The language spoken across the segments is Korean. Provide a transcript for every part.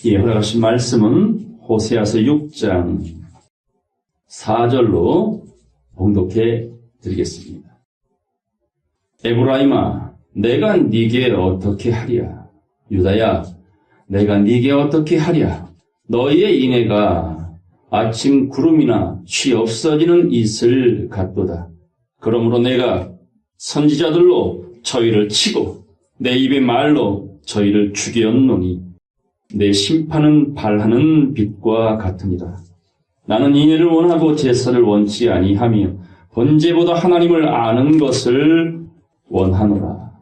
예, 허락하신 말씀은 호세아서 6장 4절로 봉독해 드리겠습니다. 에브라임아, 내가 네게 어떻게 하랴? 유다야, 내가 네게 어떻게 하랴? 너희의 인애가 아침 구름이나 쉬 없어지는 이슬 같도다. 그러므로 내가 선지자들로 저희를 치고 내 입의 말로 저희를 죽였노니 내 심판은 발하는 빛과 같으니라. 나는 인애를 원하고 제사를 원치 아니하며 번제보다 하나님을 아는 것을 원하노라.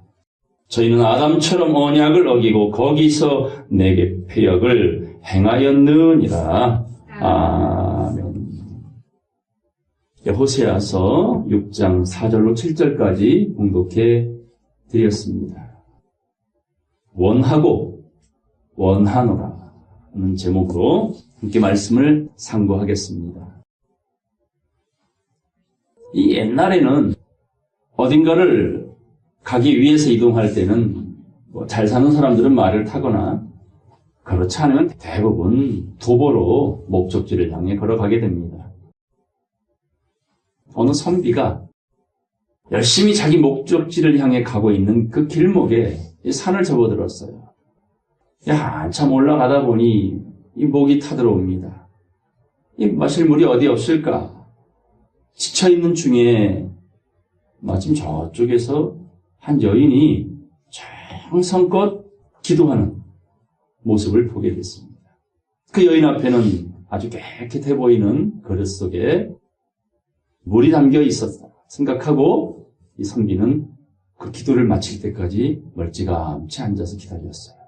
저희는 아담처럼 언약을 어기고 거기서 내게 패역을 행하였느니라. 아멘. 호세아서 6장 4절로 7절까지 봉독해 드렸습니다. 원하고 원하노라 하는 제목으로 함께 말씀을 상고하겠습니다. 이 옛날에는 어딘가를 가기 위해서 이동할 때는 잘 사는 사람들은 말을 타거나 그렇지 않으면 대부분 도보로 목적지를 향해 걸어가게 됩니다. 어느 선비가 열심히 자기 목적지를 향해 가고 있는 그 길목에 산을 접어들었어요. 한참 올라가다 보니 이 목이 타들어옵니다. 이 마실 물이 어디 없을까? 지쳐있는 중에 마침 저쪽에서 한 여인이 정성껏 기도하는 모습을 보게 됐습니다. 그 여인 앞에는 아주 깨끗해 보이는 그릇 속에 물이 담겨 있었다 생각하고 이 선비는 그 기도를 마칠 때까지 멀찌감치 앉아서 기다렸어요.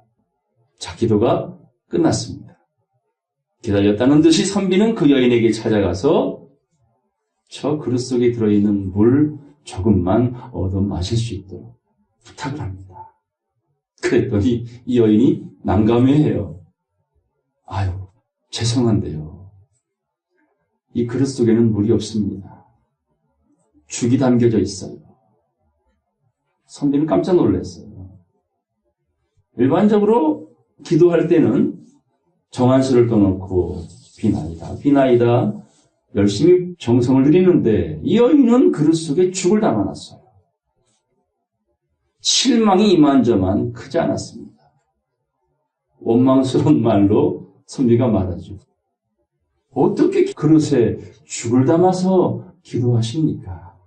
자, 기도가 끝났습니다. 기다렸다는 듯이 선비는 그 여인에게 찾아가서 저 그릇 속에 들어있는 물 조금만 얻어 마실 수 있도록 부탁을 합니다. 그랬더니 이 여인이 난감해해요. 아유, 죄송한데요. 이 그릇 속에는 물이 없습니다. 죽이 담겨져 있어요. 선비는 깜짝 놀랐어요. 일반적으로 기도할 때는 정한수를 떠놓고 비나이다, 비나이다 열심히 정성을 들이는데 이 여인은 그릇 속에 죽을 담아놨어요. 실망이 이만저만 크지 않았습니다. 원망스러운 말로 선비가 말하죠. 어떻게 그릇에 죽을 담아서 기도하십니까?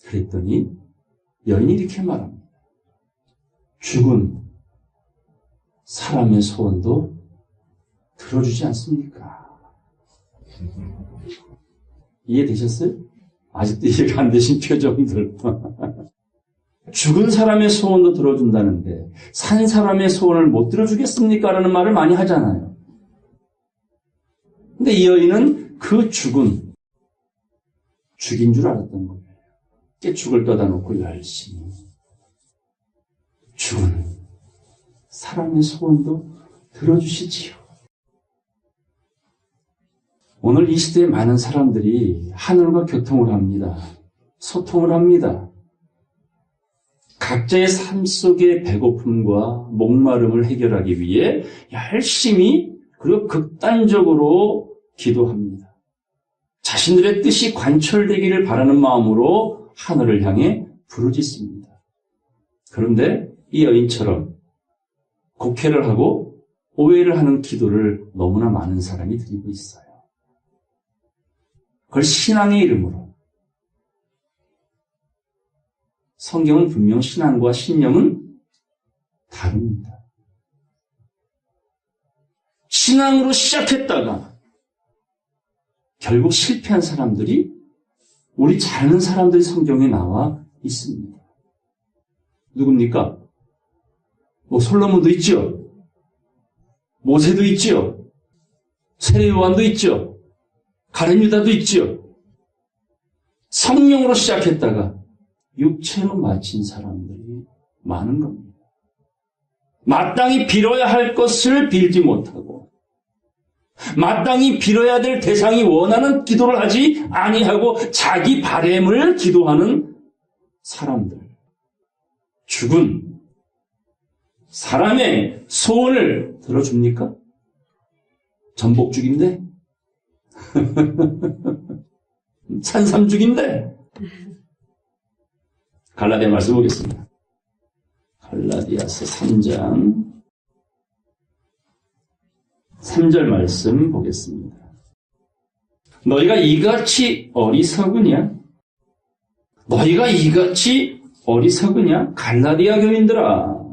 그랬더니 여인이 이렇게 말합니다. 죽은 사람의 소원도 들어주지 않습니까? 이해되셨어요? 아직도 이해가 안 되신 표정들. 죽은 사람의 소원도 들어준다는데 산 사람의 소원을 못 들어주겠습니까? 라는 말을 많이 하잖아요. 근데 이 여인은 그 죽인 줄 알았던 거예요. 깨죽을 떠다 놓고 열심히 죽은 사람의 소원도 들어주시지요. 오늘 이 시대에 많은 사람들이 하늘과 교통을 합니다. 소통을 합니다. 각자의 삶 속의 배고픔과 목마름을 해결하기 위해 열심히 그리고 극단적으로 기도합니다. 자신들의 뜻이 관철되기를 바라는 마음으로 하늘을 향해 부르짖습니다. 그런데 이 여인처럼 곡해를 하고 오해를 하는 기도를 너무나 많은 사람이 드리고 있어요. 그걸 신앙의 이름으로. 성경은 분명 신앙과 신념은 다릅니다. 신앙으로 시작했다가 결국 실패한 사람들이 우리 잘 아는 사람들이 성경에 나와 있습니다. 누굽니까? 솔로몬도 있죠. 모세도 있죠. 세례 요한도 있죠. 가룟 유다도 있죠. 성령으로 시작했다가 육체로 마친 사람들이 많은 겁니다. 마땅히 빌어야 할 것을 빌지 못하고 마땅히 빌어야 될 대상이 원하는 기도를 하지 아니하고 자기 바램을 기도하는 사람들. 죽은 사람의 소원을 들어줍니까? 전복죽인데? 산삼죽인데? 갈라디아 말씀 보겠습니다. 갈라디아서 3장 3절 말씀 보겠습니다. 너희가 이같이 어리석으냐? 너희가 이같이 어리석으냐? 갈라디아 교인들아,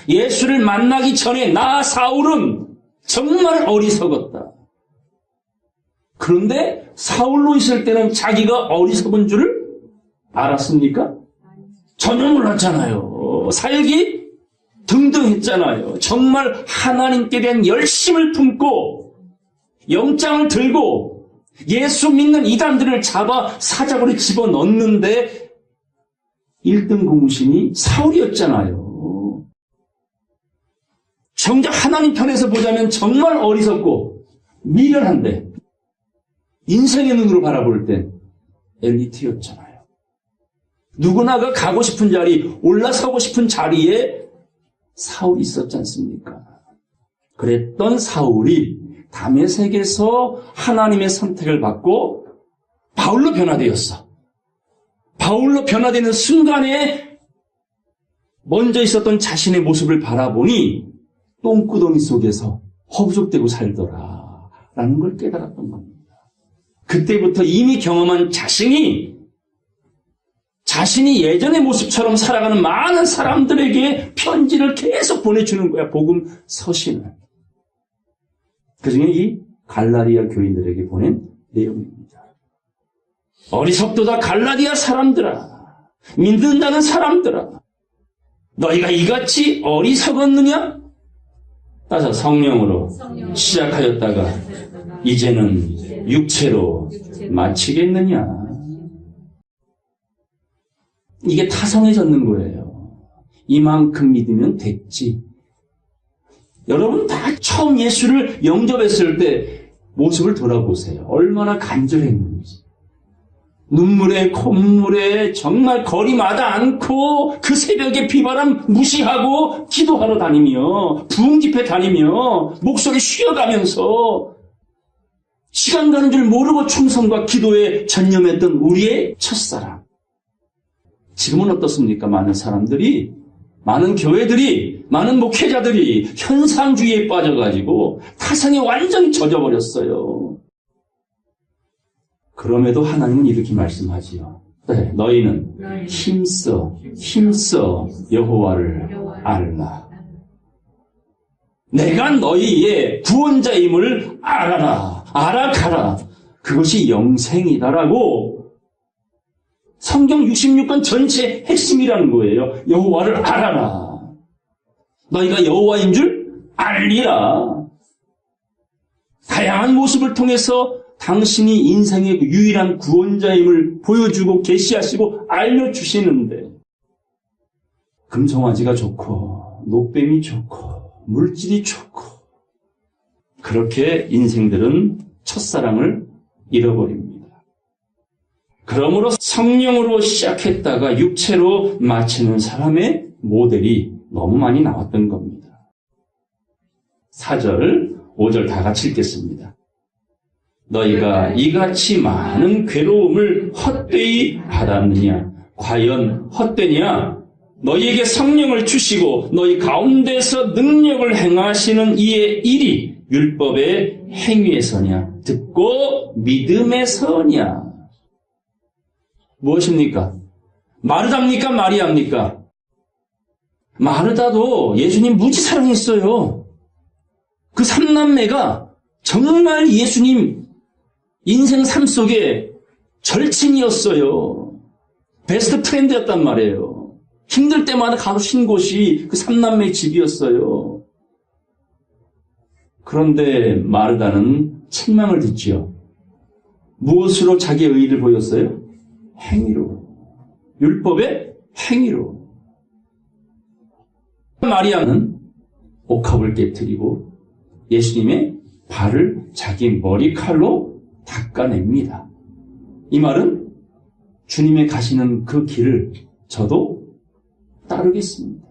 예수를 만나기 전에 나 사울은 정말 어리석었다. 그런데 사울로 있을 때는 자기가 어리석은 줄을 알았습니까? 전혀 몰랐잖아요. 살기 등등했잖아요. 정말 하나님께 대한 열심을 품고 영장을 들고 예수 믿는 이단들을 잡아 사자굴에 집어넣는데 1등 공신이 사울이었잖아요. 정작 하나님 편에서 보자면 정말 어리석고 미련한데 인생의 눈으로 바라볼 땐 엘리트였잖아요. 누구나가 가고 싶은 자리, 올라서고 싶은 자리에 사울이 있었지 않습니까? 그랬던 사울이 다메섹에서 하나님의 선택을 받고 바울로 변화되었어. 바울로 변화되는 순간에 먼저 있었던 자신의 모습을 바라보니 똥구덩이 속에서 허부족되고 살더라 라는 걸 깨달았던 겁니다. 그때부터 이미 경험한 자신이 예전의 모습처럼 살아가는 많은 사람들에게 편지를 계속 보내주는 거야. 복음 서신을. 그중에 이 갈라디아 교인들에게 보낸 내용입니다. 어리석도다 갈라디아 사람들아, 믿는다는 사람들아, 너희가 이같이 어리석었느냐? 따서 성령으로 시작하였다가 이제는 육체로 마치겠느냐? 이게 타성해졌는 거예요. 이만큼 믿으면 됐지. 여러분 다 처음 예수를 영접했을 때 모습을 돌아보세요. 얼마나 간절했는지. 눈물에 콧물에 정말 거리마다 않고 그 새벽에 비바람 무시하고 기도하러 다니며 부흥 집회 다니며 목소리 쉬어가면서 시간 가는 줄 모르고 충성과 기도에 전념했던 우리의 첫사랑. 지금은 어떻습니까? 많은 사람들이, 많은 교회들이, 많은 목회자들이 현상주의에 빠져가지고 타성에 완전히 젖어버렸어요. 그럼에도 하나님은 이렇게 말씀하지요. 네, 너희는 힘써 여호와를 알라. 내가 너희의 구원자임을 알아라. 알아가라. 그것이 영생이다라고 성경 66권 전체의 핵심이라는 거예요. 여호와를 알아라. 너희가 여호와인 줄 알리라. 다양한 모습을 통해서 당신이 인생의 유일한 구원자임을 보여주고 계시하시고 알려주시는데 금송아지가 좋고 노뱀이 좋고 물질이 좋고 그렇게 인생들은 첫사랑을 잃어버립니다. 그러므로 성령으로 시작했다가 육체로 마치는 사람의 모델이 너무 많이 나왔던 겁니다. 4절, 5절 다 같이 읽겠습니다. 너희가 이같이 많은 괴로움을 헛되이 받았느냐? 과연 헛되냐? 너희에게 성령을 주시고 너희 가운데서 능력을 행하시는 이의 일이 율법의 행위에서냐? 듣고 믿음에서냐? 무엇입니까? 마르다입니까? 마리아입니까? 마르다도 예수님 무지 사랑했어요. 그 삼남매가 정말 예수님 인생 삶 속에 절친이었어요. 베스트 프렌드였단 말이에요. 힘들 때마다 가신 곳이 그 삼남매의 집이었어요. 그런데 마르다는 책망을 듣지요. 무엇으로 자기의 의의를 보였어요? 행위로. 율법의 행위로. 마리아는 옥합을 깨뜨리고 예수님의 발을 자기 머리칼로 닦아냅니다. 이 말은 주님의 가시는 그 길을 저도 따르겠습니다.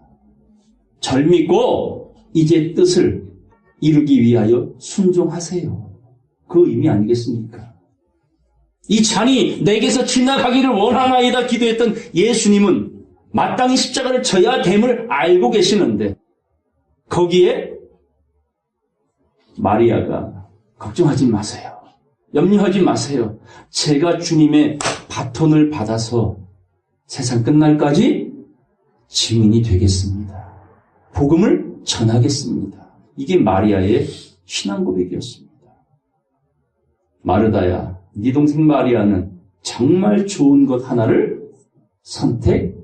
절 믿고 이제 뜻을 이루기 위하여 순종하세요. 그 의미 아니겠습니까? 이 잔이 내게서 지나가기를 원하나이다 기도했던 예수님은 마땅히 십자가를 져야 됨을 알고 계시는데 거기에 마리아가 걱정하지 마세요. 염려하지 마세요. 제가 주님의 바톤을 받아서 세상 끝날까지 증인이 되겠습니다. 복음을 전하겠습니다. 이게 마리아의 신앙 고백이었습니다. 마르다야, 네 동생 마리아는 정말 좋은 것 하나를 선택했구나.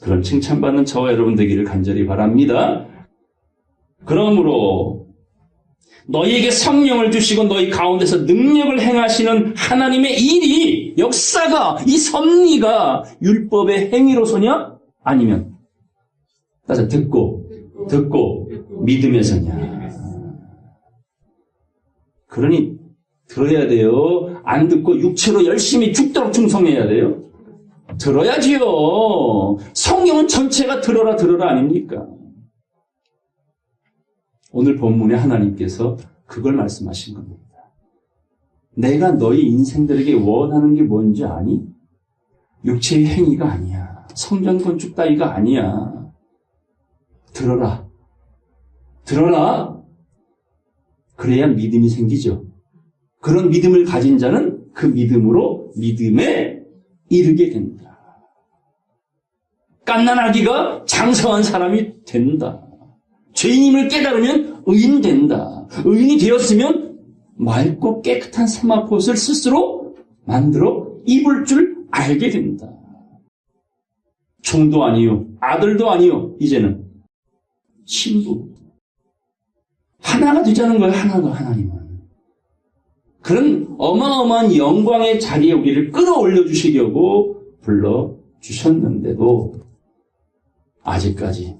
그런 칭찬받는 저와 여러분 되기를 간절히 바랍니다. 그러므로 너희에게 성령을 주시고 너희 가운데서 능력을 행하시는 하나님의 일이, 역사가, 이 섭리가 율법의 행위로서냐? 아니면 따져 듣고 믿음에서냐? 그러니 들어야 돼요. 안 듣고 육체로 열심히 죽도록 충성해야 돼요. 들어야지요. 성경은 전체가 들어라 아닙니까? 오늘 본문에 하나님께서 그걸 말씀하신 겁니다. 내가 너희 인생들에게 원하는 게 뭔지 아니? 육체의 행위가 아니야. 성전 건축 따위가 아니야. 들어라. 그래야 믿음이 생기죠. 그런 믿음을 가진 자는 그 믿음으로 믿음에 이르게 된다. 갓난아기가 장성한 사람이 된다. 죄인임을 깨달으면 의인 된다. 의인이 되었으면 맑고 깨끗한 세마포옷을 스스로 만들어 입을 줄 알게 된다. 종도 아니요, 아들도 아니요, 이제는 신부. 하나가 되자는 거예요. 하나님은. 그런 어마어마한 영광의 자리에 우리를 끌어올려 주시려고 불러주셨는데도 아직까지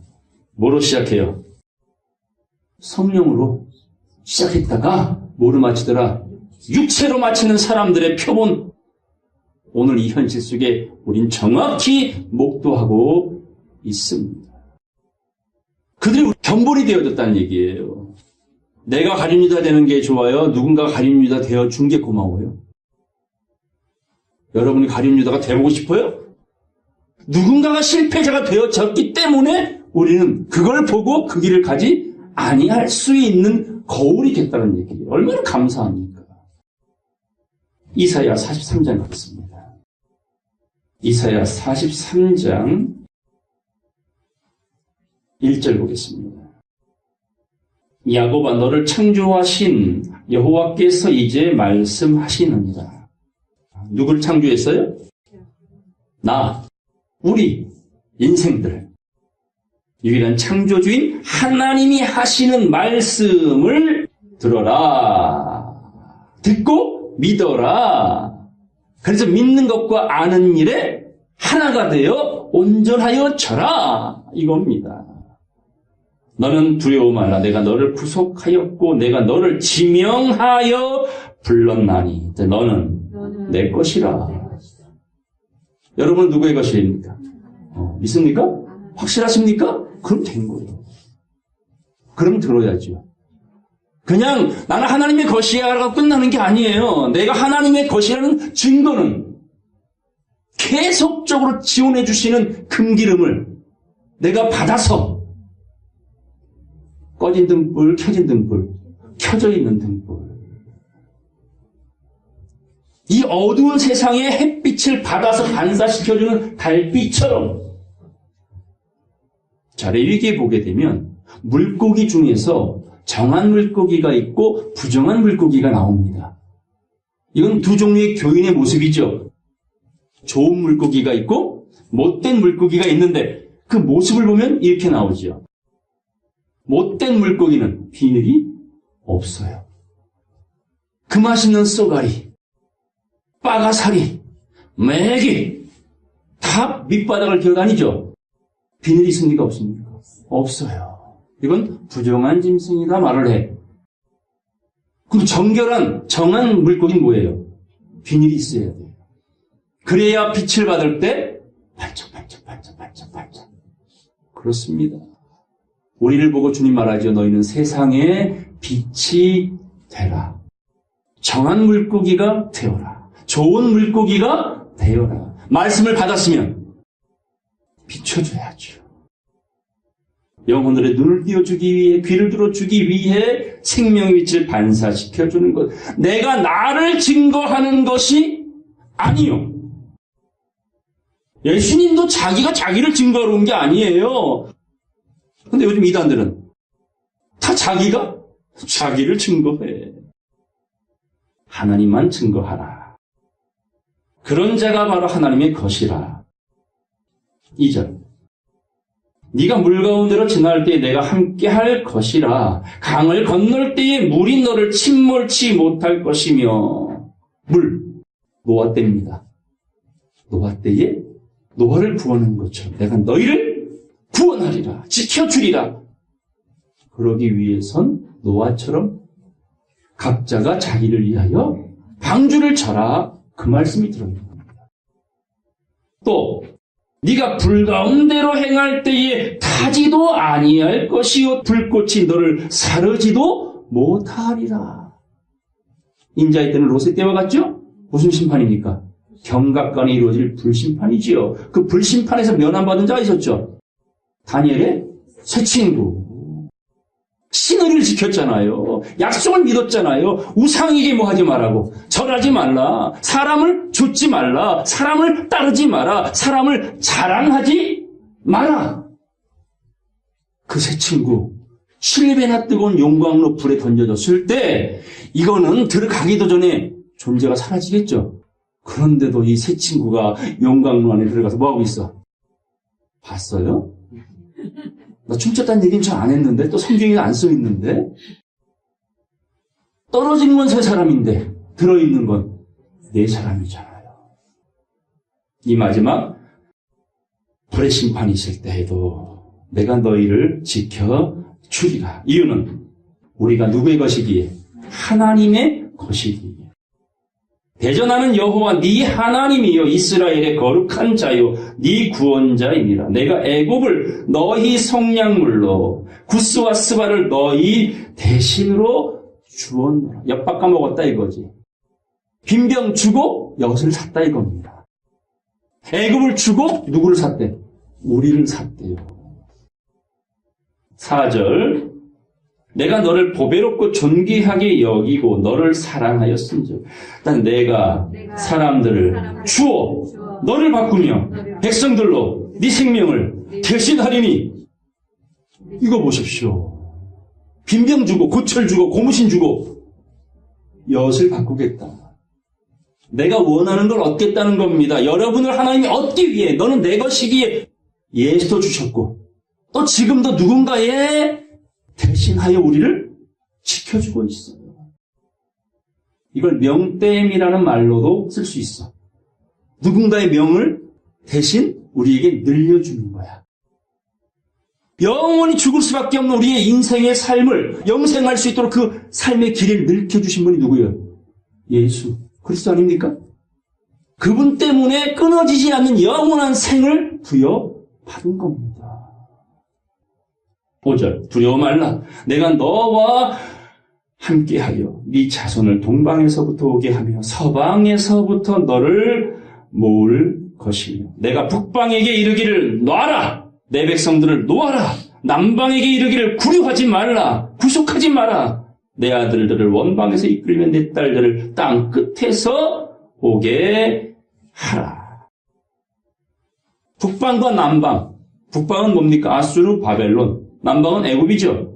뭐로 시작해요? 성령으로 시작했다가 뭐로 마치더라? 육체로 마치는 사람들의 표본. 오늘 이 현실 속에 우린 정확히 목도하고 있습니다. 그들이 견본이 되어졌다는 얘기예요. 내가 가룟유다 되는 게 좋아요? 누군가가 가룟유다 되어준 게 고마워요? 여러분이 가룟유다가 되고 싶어요? 누군가가 실패자가 되어졌기 때문에 우리는 그걸 보고 그 길을 가지 아니할 수 있는 거울이 됐다는 얘기예요. 얼마나 감사합니까? 이사야 43장 가겠습니다. 이사야 43장 1절 보겠습니다. 야곱아, 너를 창조하신 여호와께서 이제 말씀하시느니라. 누굴 창조했어요? 우리 인생들. 유일한 창조주인 하나님이 하시는 말씀을 들어라. 듣고 믿어라. 그래서 믿는 것과 아는 일에 하나가 되어 온전하여 져라. 이겁니다. 너는 두려워 말라. 내가 너를 구속하였고 내가 너를 지명하여 불렀나니 너는 내 것이라. 여러분은 누구의 것입니까? 믿습니까? 확실하십니까? 그럼 된 거예요. 그럼 들어야죠. 그냥 나는 하나님의 것이야 라고 끝나는 게 아니에요. 내가 하나님의 것이라는 증거는 계속적으로 지원해 주시는 금기름을 내가 받아서 꺼진 등불, 켜진 등불, 켜져 있는 등불. 이 어두운 세상에 햇빛을 받아서 반사시켜주는 달빛처럼. 자, 레위기에 보게 되면 물고기 중에서 정한 물고기가 있고 부정한 물고기가 나옵니다. 이건 두 종류의 교인의 모습이죠. 좋은 물고기가 있고 못된 물고기가 있는데 그 모습을 보면 이렇게 나오죠. 못된 물고기는 비늘이 없어요. 그 맛있는 쏘가리, 빠가사리, 메기 다 밑바닥을 기어다니죠. 비늘이 있습니까? 없습니까? 없어요. 이건 부정한 짐승이다 말을 해. 그럼 정결한 정한 물고기는 뭐예요? 비늘이 있어야 돼요. 그래야 빛을 받을 때 반짝반짝 그렇습니다. 우리를 보고 주님 말하죠. 너희는 세상의 빛이 되라. 정한 물고기가 되어라. 좋은 물고기가 되어라. 말씀을 받았으면 비춰줘야죠. 영혼들의 눈을 띄워주기 위해, 귀를 들어주기 위해 생명의 빛을 반사시켜주는 것. 내가 나를 증거하는 것이 아니요. 예수님도 자기가 자기를 증거하러 온 게 아니에요. 근데 요즘 이단들은 다 자기가 자기를 증거해. 하나님만 증거하라. 그런 자가 바로 하나님의 것이라. 2절. 네가 물 가운데로 지날 때에 내가 함께할 것이라. 강을 건널 때에 물이 너를 침몰치 못할 것이며. 물, 노아 때입니다. 노아 때에 노아를 구원한 것처럼 내가 너희를 구원하리라. 지켜주리라. 그러기 위해선 노아처럼 각자가 자기를 위하여 방주를 쳐라. 그 말씀이 들어있는 겁니다. 또 네가 불 가운데로 행할 때에 타지도 아니할 것이요 불꽃이 너를 사르지도 못하리라. 인자의 때는 롯의 때와 같죠? 무슨 심판입니까? 경각간에 이루어질 불심판이지요. 그 불심판에서 면함받은 자가 있었죠. 다니엘의 새 친구. 신의를 지켰잖아요. 약속을 믿었잖아요. 우상에게 뭐 하지 말라고. 절하지 말라. 사람을 좇지 말라. 사람을 따르지 마라. 사람을 자랑하지 마라. 그 새 친구 7배나 뜨거운 용광로 불에 던져졌을 때 이거는 들어가기도 전에 존재가 사라지겠죠. 그런데도 이 새 친구가 용광로 안에 들어가서 뭐하고 있어? 봤어요? 나 춤췄다는 얘기는 잘 안 했는데, 또 성경에 안 써 있는데, 떨어진 건 세 사람인데, 들어있는 건 네 사람이잖아요. 이 마지막 불의 심판이 있을 때에도 내가 너희를 지켜주리라. 이유는 우리가 누구의 것이기에? 하나님의 것이기에. 대전하는 여호와 네 하나님이요 이스라엘의 거룩한 자요 네 구원자이니라. 내가 애굽을 너희 성량물로 구스와 스바를 너희 대신으로 주었노라. 엿 바꿔먹었다 이거지. 빈병 주고 엿을 샀다 이겁니다. 애굽을 주고 누구를 샀대? 우리를 샀대요. 4절. 내가 너를 보배롭고 존귀하게 여기고 너를 사랑하였은즉. 일단 내가 사람들을 주어 너를 바꾸며 백성들로 네 생명을 대신하리니. 이거 보십시오. 빈병 주고 고철 주고 고무신 주고 엿을 바꾸겠다. 내가 원하는 걸 얻겠다는 겁니다. 여러분을 하나님이 얻기 위해 너는 내 것이기에 예수도 주셨고 또 지금도 누군가의 대신하여 우리를 지켜주고 있어요. 이걸 명땜이라는 말로도 쓸 수 있어. 누군가의 명을 대신 우리에게 늘려주는 거야. 영원히 죽을 수밖에 없는 우리의 인생의 삶을 영생할 수 있도록 그 삶의 길을 늘켜주신 분이 누구예요? 예수 그리스도 아닙니까? 그분 때문에 끊어지지 않는 영원한 생을 부여받은 겁니다. 5절. 두려워 말라. 내가 너와 함께하여 네 자손을 동방에서부터 오게 하며 서방에서부터 너를 모을 것이며 내가 북방에게 이르기를 놔라. 내 백성들을 놓아라. 남방에게 이르기를 구류하지 말라. 구속하지 마라. 내 아들들을 원방에서 이끌면 내 딸들을 땅 끝에서 오게 하라. 북방과 남방. 북방은 뭡니까? 아수르, 바벨론. 남방은 애굽이죠.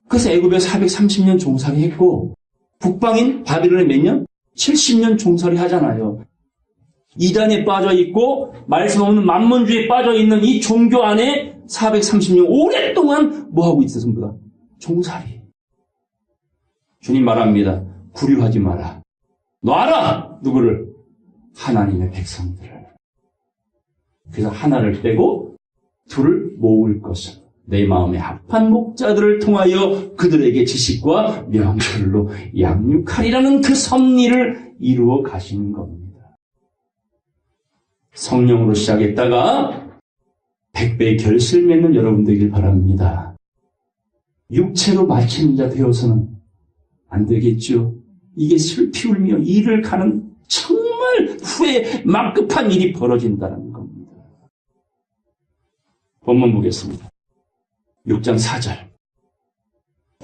그래서 애굽에 430년 종살이 했고 북방인 바벨론에 몇 년? 70년 종살이 하잖아요. 이단에 빠져있고 말씀 없는 만몬주의에 빠져있는 이 종교 안에 430년 오랫동안 뭐하고 있어 전부 다? 종살이. 주님 말합니다. 구류하지 마라. 놔라! 누구를? 하나님의 백성들을. 그래서 하나를 빼고 둘을 모을 것을 내 마음에 합한 목자들을 통하여 그들에게 지식과 명철로 양육하리라는 그 섭리를 이루어 가시는 겁니다. 성령으로 시작했다가 100배의 결실 맺는 여러분 되길 바랍니다. 육체로 마치는 자 되어서는 안 되겠죠. 이게 슬피 울며 이를 가는 정말 후에 막급한 일이 벌어진다는 겁니다. 본문 보겠습니다. 6장 4절.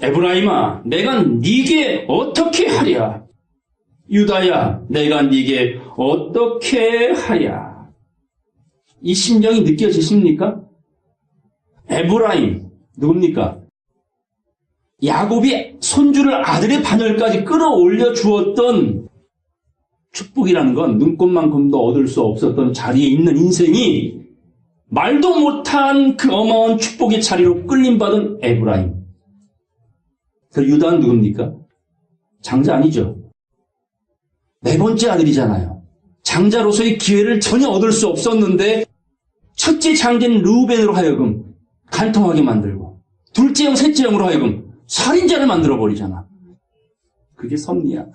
에브라임아, 내가 네게 어떻게 하랴? 유다야, 내가 네게 어떻게 하랴? 이 심정이 느껴지십니까? 에브라임, 누굽니까? 야곱이 손주를 아들의 반열까지 끌어올려 주었던 축복이라는 건 눈꽃만큼도 얻을 수 없었던 자리에 있는 인생이 말도 못한 그 어마어마한 축복의 자리로 끌림받은 에브라임. 그 유다는 누굽니까? 장자 아니죠. 네 번째 아들이잖아요. 장자로서의 기회를 전혀 얻을 수 없었는데 첫째 장자인 르우벤으로 하여금 간통하게 만들고 둘째 형, 셋째 형으로 하여금 살인자를 만들어버리잖아. 그게 섭리야.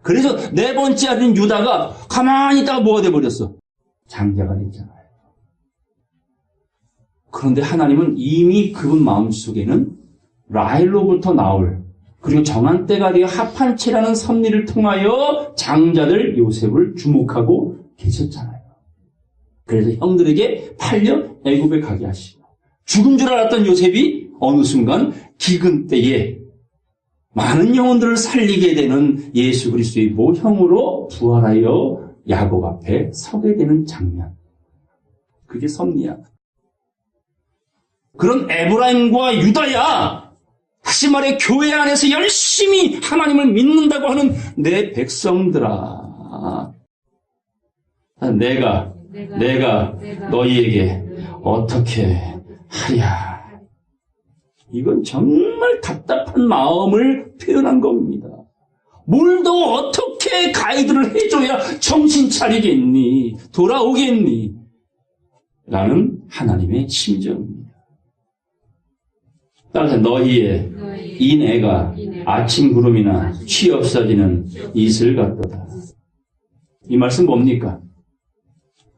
그래서 네 번째 아들인 유다가 가만히 있다가 뭐가 돼버렸어? 장자가 됐잖아요. 그런데 하나님은 이미 그분 마음속에는 라헬로부터 나올 그리고 정한 때가 되어 합한체라는 섭리를 통하여 장자들 요셉을 주목하고 계셨잖아요. 그래서 형들에게 팔려 애굽에 가게 하시고 죽은 줄 알았던 요셉이 어느 순간 기근 때에 많은 영혼들을 살리게 되는 예수 그리스도의 모형으로 부활하여 야곱 앞에 서게 되는 장면. 그게 섭리야. 그런 에브라임과 유다야, 다시 말해 교회 안에서 열심히 하나님을 믿는다고 하는 내 백성들아, 내가 너희에게 어떻게 하랴. 이건 정말 답답한 마음을 표현한 겁니다. 뭘 더 어떻게 가이드를 해줘야 정신 차리겠니? 돌아오겠니? 라는 하나님의 심정입니다. 따라서 너희의 인애가 아침 구름이나 취 없어지는 이슬 같도다. 이 말씀 뭡니까?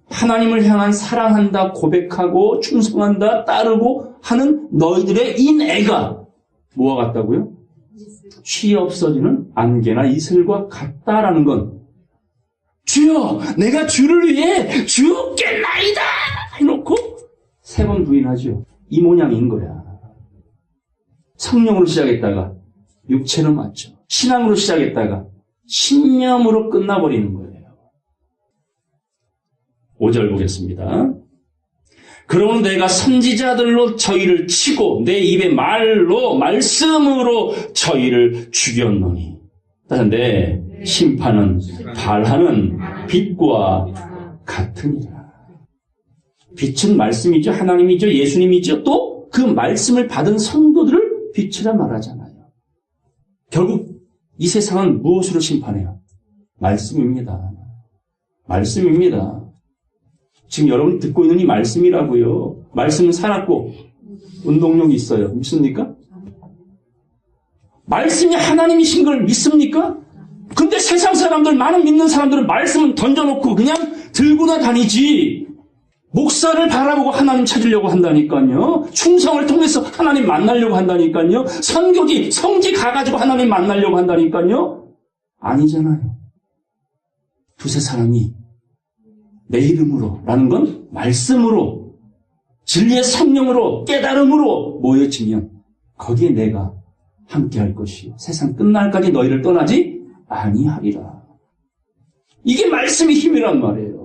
하나님을 향한 사랑한다, 고백하고 충성한다, 따르고 하는 너희들의 인애가 뭐와 같다고요? 취 없어지는 안개나 이슬과 같다라는 건 주여, 내가 주를 위해 죽겠나이다 해놓고 세 번 부인하죠. 이 모양인 거야. 성령으로 시작했다가 육체로 맞죠. 신앙으로 시작했다가 신념으로 끝나버리는 거예요. 5절 보겠습니다. 그러므로 내가 선지자들로 저희를 치고 내 입의 말씀으로 저희를 죽였노니 내 심판은 발하는 빛과 같으니라. 빛은 말씀이죠. 하나님이죠. 예수님이죠. 또 그 말씀을 받은 성도들을 빛이라 말하잖아요. 결국 이 세상은 무엇으로 심판해요? 말씀입니다. 말씀입니다. 지금 여러분이 듣고 있는 이 말씀이라고요. 말씀은 살았고 운동력이 있어요. 믿습니까? 말씀이 하나님이신 걸 믿습니까? 근데 세상 사람들, 많은 믿는 사람들은 말씀은 던져놓고 그냥 들고나 다니지. 목사를 바라보고 하나님 찾으려고 한다니까요. 충성을 통해서 하나님 만나려고 한다니까요. 선교지, 성지 가가지고 하나님 만나려고 한다니까요. 아니잖아요. 두세 사람이 내 이름으로 라는 건 말씀으로, 진리의 성령으로, 깨달음으로 모여지면 거기에 내가 함께 할 것이요 세상 끝날까지 너희를 떠나지 아니하리라. 이게 말씀의 힘이란 말이에요.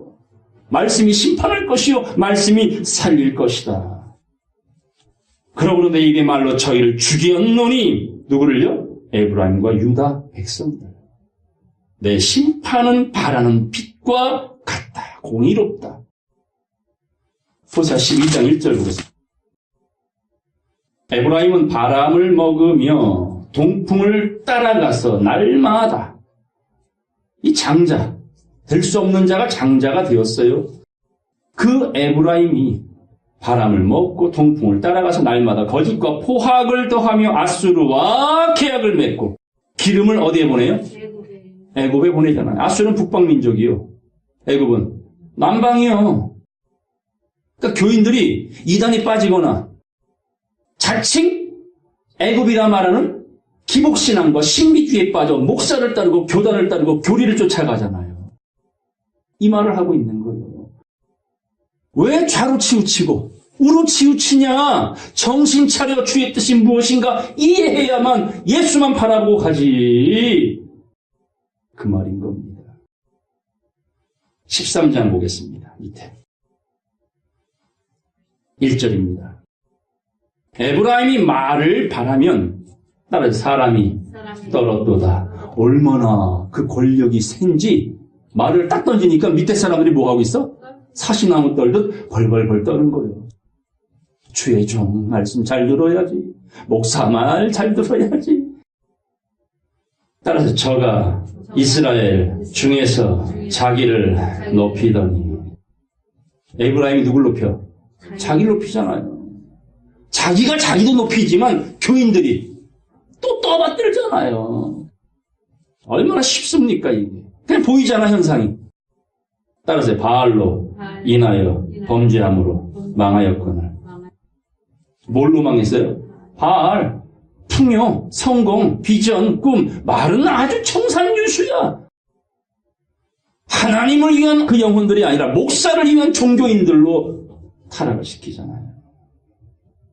말씀이 심판할 것이요 말씀이 살릴 것이다. 그러므로 내 입의 말로 저희를 죽였노니 누구를요? 에브라임과 유다 백성들. 내 심판은 바라는 빛과 같다. 공의롭다. 호세아 12장 1절 보겠습니다. 에브라임은 바람을 먹으며 동풍을 따라가서 날마다 이 장자, 될 수 없는 자가 장자가 되었어요. 그 에브라임이 바람을 먹고 동풍을 따라가서 날마다 거짓과 포악을 더하며 아수르와 계약을 맺고 기름을 어디에 보내요? 애굽에 보내잖아요. 아수르는 북방 민족이요. 애굽은 남방이요. 그러니까 교인들이 이단에 빠지거나 자칭 애굽이라 말하는 기복신앙과 신비주의에 빠져 목사를 따르고 교단을 따르고 교리를 쫓아가잖아요. 이 말을 하고 있는 거예요. 왜 좌로 치우치고 우로 치우치냐? 정신 차려. 주의 뜻이 무엇인가 이해해야만 예수만 바라보고 가지. 그 말인 겁니다. 13장 보겠습니다. 밑에 1절입니다. 에브라임이 말을 바라면 따라서 사람이 떨었도다. 얼마나 그 권력이 센지 말을 딱 던지니까 밑에 사람들이 뭐하고 있어? 사시나무 떨듯 벌벌벌 떠는 거예요. 주의 종 말씀 잘 들어야지. 목사 말 잘 들어야지. 따라서 저가 이스라엘 중에서 자기를 높이더니 에브라임이 누굴 높여? 자기를 높이잖아요. 자기가 자기도 높이지만 교인들이 또 떠받들잖아요. 얼마나 쉽습니까 이게. 그냥 보이잖아 현상이. 따라서 바알로 인하여 범죄함으로 망하였거늘. 뭘로 망했어요? 바알, 풍요, 성공, 비전, 꿈, 말은 아주 청산유수야. 하나님을 위한 그 영혼들이 아니라 목사를 위한 종교인들로 타락을 시키잖아요.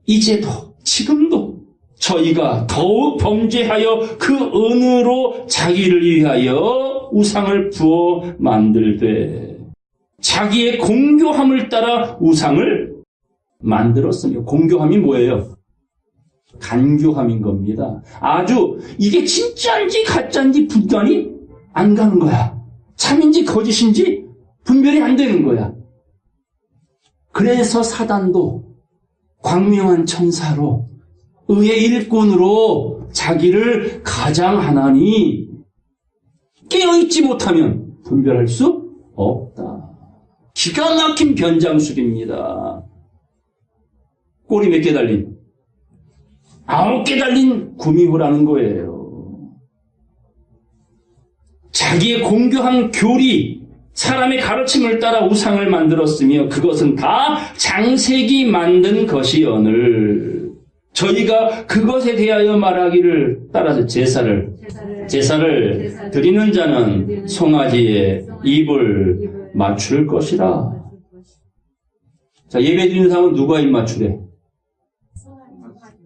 이제도 지금도 저희가 더욱 범죄하여 그 은으로 자기를 위하여 우상을 부어 만들되 자기의 공교함을 따라 우상을 만들었으며, 공교함이 뭐예요? 간교함인 겁니다. 아주 이게 진짜인지 가짜인지 분간이 안 가는 거야. 참인지 거짓인지 분별이 안 되는 거야. 그래서 사단도 광명한 천사로 의의 일꾼으로 자기를 가장하나니 깨어있지 못하면 분별할 수 없다. 기가 막힌 변장술입니다. 꼬리 몇 개 달린 9개 달린 구미호라는 거예요. 자기의 공교한 교리, 사람의 가르침을 따라 우상을 만들었으며 그것은 다 장색이 만든 것이오늘 저희가 그것에 대하여 말하기를 따라서 제사를 드리는 자는 송아지의 입을 맞출 것이라. 자, 예배 드리는 사람은 누가 입 맞추래?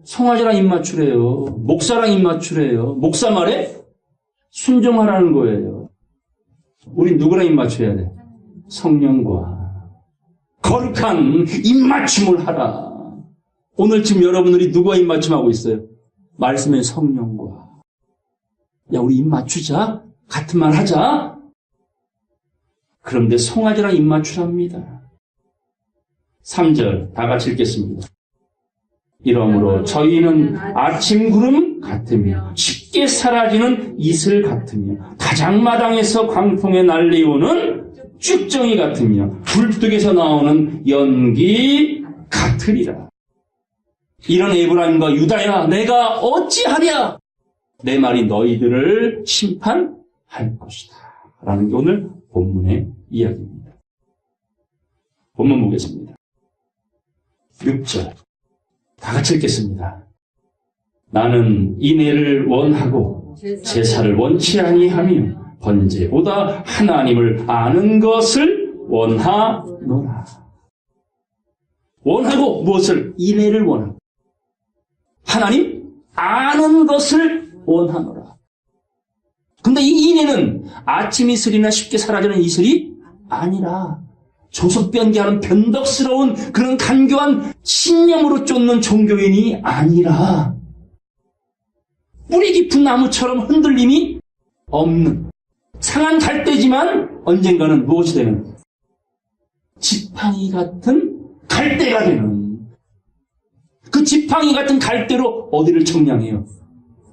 송아지랑 입 맞추래요. 목사랑 입 맞추래요. 목사 말에 순종하라는 거예요. 우린 누구랑 입 맞춰야 돼? 성령과 거룩한 입맞춤을 하라. 오늘 지금 여러분들이 누가 입맞춤하고 있어요? 말씀의 성령과. 야, 우리 입 맞추자. 같은 말 하자. 그런데 송아지랑 입 맞추랍니다. 3절 다 같이 읽겠습니다. 이러므로 저희는 아침 구름 같으며 쉽게 사라지는 이슬 같으며 다장마당에서 광풍에 날리우는 쭉정이 같으며 굴뚝에서 나오는 연기 같으리라. 이런 에브라임과 유다야, 내가 어찌하랴? 내 말이 너희들을 심판할 것이다. 라는 게 오늘 본문의 이야기입니다. 본문 보겠습니다. 6절 다 같이 읽겠습니다. 나는 인애를 원하고 제사를 원치 아니하며 번제보다 하나님을 아는 것을 원하노라. 원하고 무엇을? 인애를 원하고 하나님 아는 것을 원하노라. 근데 이 인애는 아침 이슬이나 쉽게 사라지는 이슬이 아니라 조석변개하는 변덕스러운 그런 간교한 신념으로 쫓는 종교인이 아니라 뿌리 깊은 나무처럼 흔들림이 없는 상한 갈대지만 언젠가는 무엇이 되는 지팡이 같은 갈대가 되는, 그 지팡이 같은 갈대로 어디를 청량해요?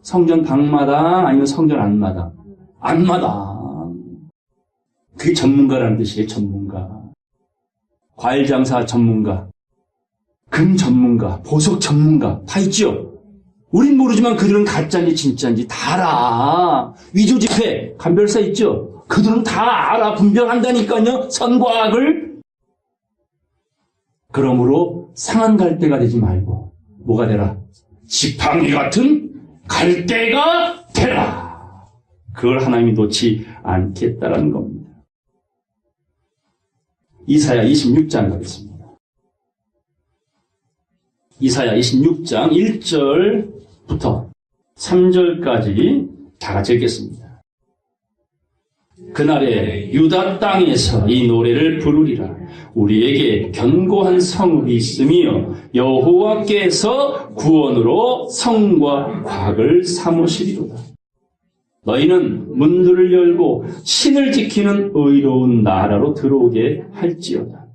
성전 방마다 아니면 성전 안마다? 안마다. 그게 전문가라는 뜻이에요. 전문가. 과일 장사 전문가, 금 전문가, 보석 전문가 다 있죠. 우린 모르지만 그들은 가짜인지 진짜인지 다 알아. 위조지폐 감별사 있죠. 그들은 다 알아. 분별한다니까요. 선과 악을. 그러므로 상한 갈대가 되지 말고 뭐가 되라? 지팡이 같은 갈대가 되라. 그걸 하나님이 놓지 않겠다라는 겁니다. 이사야 26장 가겠습니다. 이사야 26장 1절부터 3절까지 다 같이 읽겠습니다. 그날에 유다 땅에서 이 노래를 부르리라. 우리에게 견고한 성읍이 있으며 여호와께서 구원으로 성과 곽을 삼으시리로다. 너희는 문들을 열고 신을 지키는 의로운 나라로 들어오게 할지어다.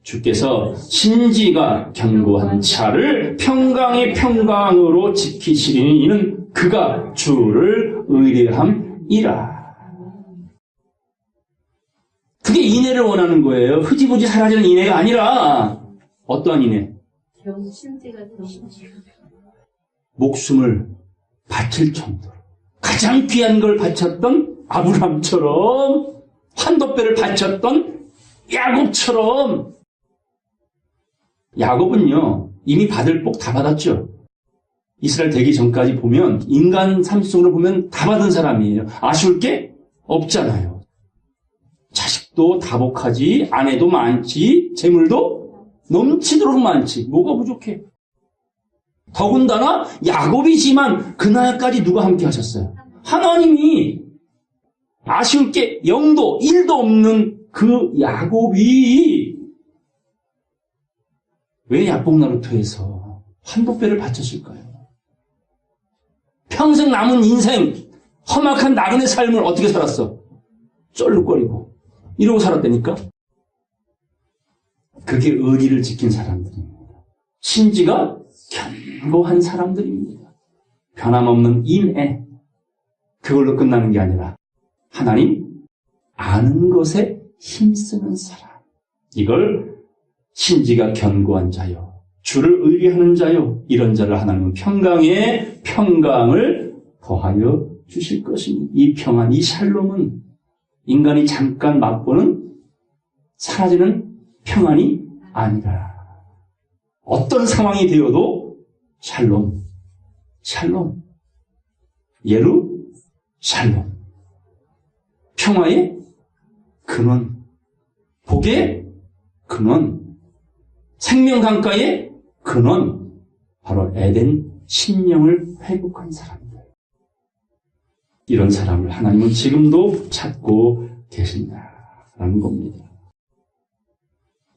주께서 신지가 견고한 차를 평강의 평강으로 지키시리니 이는 그가 주를 의뢰함이라. 그게 인애를 원하는 거예요. 흐지부지 사라지는 인애가 아니라 어떠한 인애? 목숨을 바칠 정도로 가장 귀한 걸 바쳤던 아브라함처럼, 환도뼈를 바쳤던 야곱처럼. 야곱은요 이미 받을 복 다 받았죠. 이스라엘 되기 전까지 보면, 인간 삶 속으로 보면 다 받은 사람이에요. 아쉬울 게 없잖아요. 자식도 다복하지, 아내도 많지, 재물도 넘치도록 많지. 뭐가 부족해? 더군다나 야곱이지만 그날까지 누가 함께 하셨어요? 하나님이. 아쉬울 게 0도 1도 없는 그 야곱이 왜 야복나루터에서 환도뼈를 바쳤을까요? 평생 남은 인생 험악한 나그네 삶을 어떻게 살았어? 쩔룩거리고 이러고 살았다니까? 그게 의리를 지킨 사람들입니다. 신지가 견고한 사람들입니다. 변함없는 인애. 그걸로 끝나는 게 아니라 하나님 아는 것에 힘쓰는 사람. 이걸 신지가 견고한 자요, 주를 의뢰하는 자요, 이런 자를 하나님은 평강에 평강을 더하여 주실 것이니, 이 평안, 이 샬롬은 인간이 잠깐 맛보는 사라지는 평안이 아니라 어떤 상황이 되어도 샬롬, 샬롬, 예루, 샬롬. 평화의 근원, 복의 근원, 생명 강가의 근원, 바로 에덴 심령을 회복한 사람들. 이런 사람을 하나님은 지금도 찾고 계신다라는 겁니다.